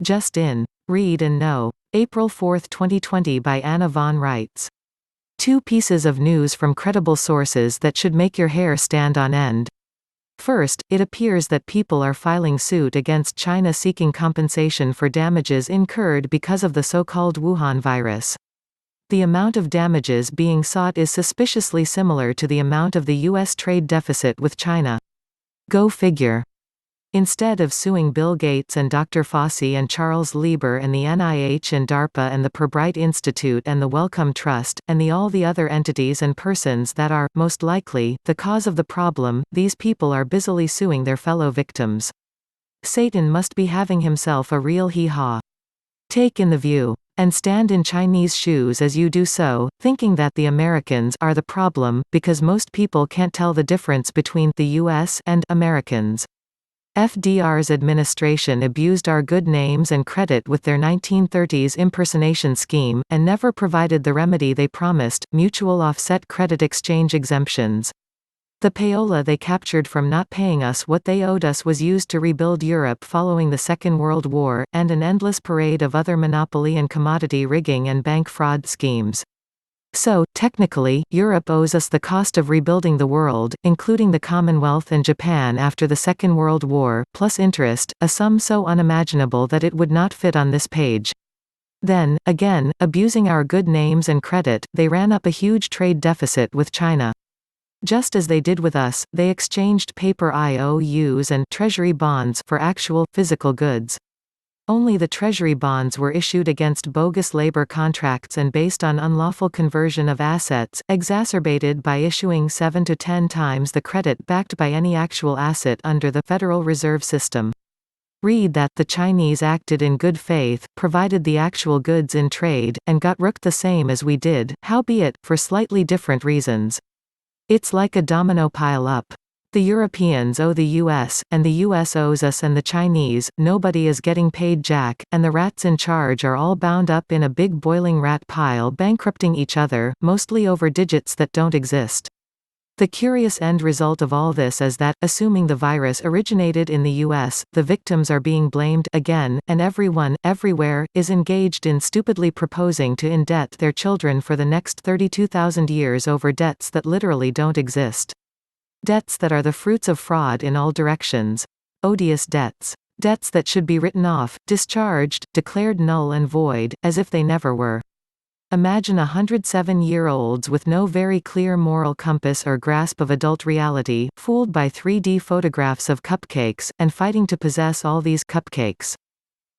Just in. Read and Know. April 4, 2020 by Anna von Reitz. Two pieces of news from credible sources that should make your hair stand on end. First, it appears that people are filing suit against China seeking compensation for damages incurred because of the so-called Wuhan virus. The amount of damages being sought is suspiciously similar to the amount of the U.S. trade deficit with China. Go figure. Instead of suing Bill Gates and Dr. Fauci and Charles Lieber and the NIH and DARPA and the Pirbright Institute and the Wellcome Trust, and all the other entities and persons that are, most likely, the cause of the problem, these people are busily suing their fellow victims. Satan must be having himself a real hee-haw. Take in the view. And stand in Chinese shoes as you do so, thinking that the Americans are the problem, because most people can't tell the difference between the US and Americans. FDR's administration abused our good names and credit with their 1930s impersonation scheme, and never provided the remedy they promised, mutual offset credit exchange exemptions. The payola they captured from not paying us what they owed us was used to rebuild Europe following the Second World War, and an endless parade of other monopoly and commodity rigging and bank fraud schemes. So, technically, Europe owes us the cost of rebuilding the world, including the Commonwealth and Japan after the Second World War, plus interest, a sum so unimaginable that it would not fit on this page. Then, again, abusing our good names and credit, they ran up a huge trade deficit with China. Just as they did with us, they exchanged paper IOUs and treasury bonds for actual, physical goods. Only the treasury bonds were issued against bogus labor contracts and based on unlawful conversion of assets, exacerbated by issuing 7 to 10 times the credit backed by any actual asset under the Federal Reserve System. Read that the Chinese acted in good faith, provided the actual goods in trade, and got rooked the same as we did, howbeit, for slightly different reasons. It's like a domino pile-up. The Europeans owe the US, and the US owes us, and the Chinese, nobody is getting paid jack, and the rats in charge are all bound up in a big boiling rat pile bankrupting each other, mostly over digits that don't exist. The curious end result of all this is that, assuming the virus originated in the US, the victims are being blamed again, and everyone, everywhere, is engaged in stupidly proposing to indebt their children for the next 32,000 years over debts that literally don't exist. Debts that are the fruits of fraud in all directions. Odious debts. Debts that should be written off, discharged, declared null and void, as if they never were. Imagine 107-year-olds with no very clear moral compass or grasp of adult reality, fooled by 3D photographs of cupcakes, and fighting to possess all these cupcakes.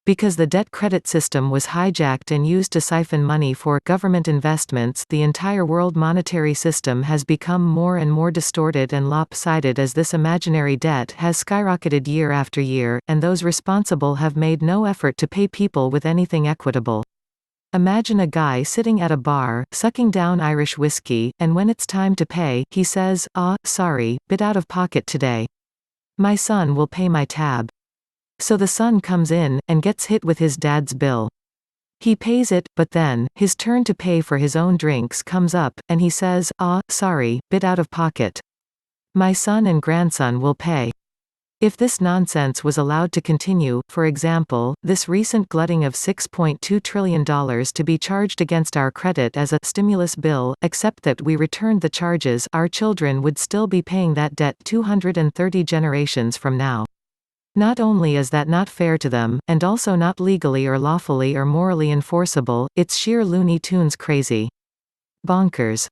Because the debt credit system was hijacked and used to siphon money for government investments, the entire world monetary system has become more and more distorted and lopsided as this imaginary debt has skyrocketed year after year, and those responsible have made no effort to pay people with anything equitable. Imagine a guy sitting at a bar, sucking down Irish whiskey, and when it's time to pay, he says, sorry, bit out of pocket today. My son will pay my tab. So the son comes in, and gets hit with his dad's bill. He pays it, but then, his turn to pay for his own drinks comes up, and he says, sorry, bit out of pocket. My son and grandson will pay. If this nonsense was allowed to continue, for example, this recent glutting of $6.2 trillion to be charged against our credit as a stimulus bill, except that we returned the charges, our children would still be paying that debt 230 generations from now. Not only is that not fair to them, and also not legally or lawfully or morally enforceable, it's sheer Looney Tunes crazy. Bonkers.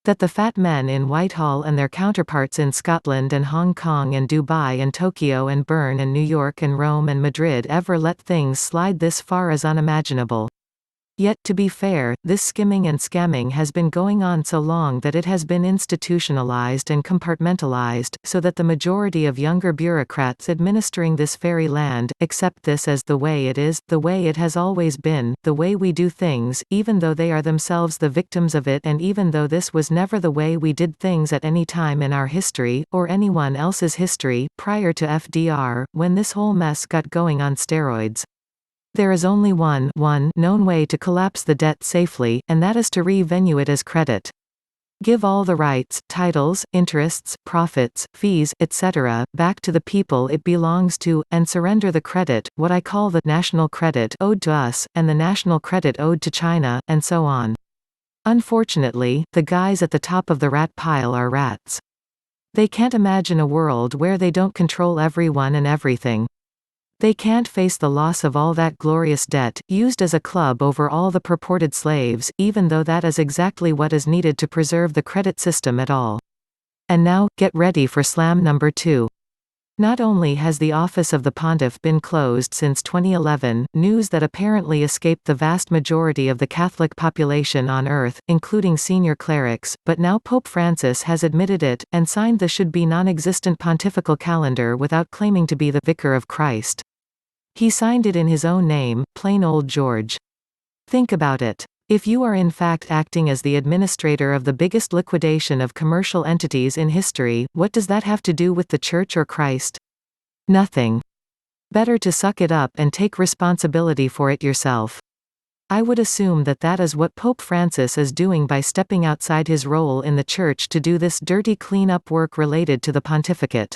That the fat men in Whitehall and their counterparts in Scotland and Hong Kong and Dubai and Tokyo and Bern and New York and Rome and Madrid ever let things slide this far is unimaginable. Yet, to be fair, this skimming and scamming has been going on so long that it has been institutionalized and compartmentalized, so that the majority of younger bureaucrats administering this fairy land, accept this as the way it is, the way it has always been, the way we do things, even though they are themselves the victims of it, and even though this was never the way we did things at any time in our history, or anyone else's history, prior to FDR, when this whole mess got going on steroids. There is only one known way to collapse the debt safely, and that is to revenue it as credit. Give all the rights, titles, interests, profits, fees, etc., back to the people it belongs to, and surrender the credit, what I call the national credit owed to us, and the national credit owed to China, and so on. Unfortunately, the guys at the top of the rat pile are rats. They can't imagine a world where they don't control everyone and everything. They can't face the loss of all that glorious debt, used as a club over all the purported slaves, even though that is exactly what is needed to preserve the credit system at all. And now, get ready for slam number 2. Not only has the office of the pontiff been closed since 2011, news that apparently escaped the vast majority of the Catholic population on Earth, including senior clerics, but now Pope Francis has admitted it, and signed the should-be non-existent pontifical calendar without claiming to be the Vicar of Christ. He signed it in his own name, plain old George. Think about it. If you are in fact acting as the administrator of the biggest liquidation of commercial entities in history, what does that have to do with the Church or Christ? Nothing. Better to suck it up and take responsibility for it yourself. I would assume that that is what Pope Francis is doing by stepping outside his role in the Church to do this dirty clean-up work related to the pontificate.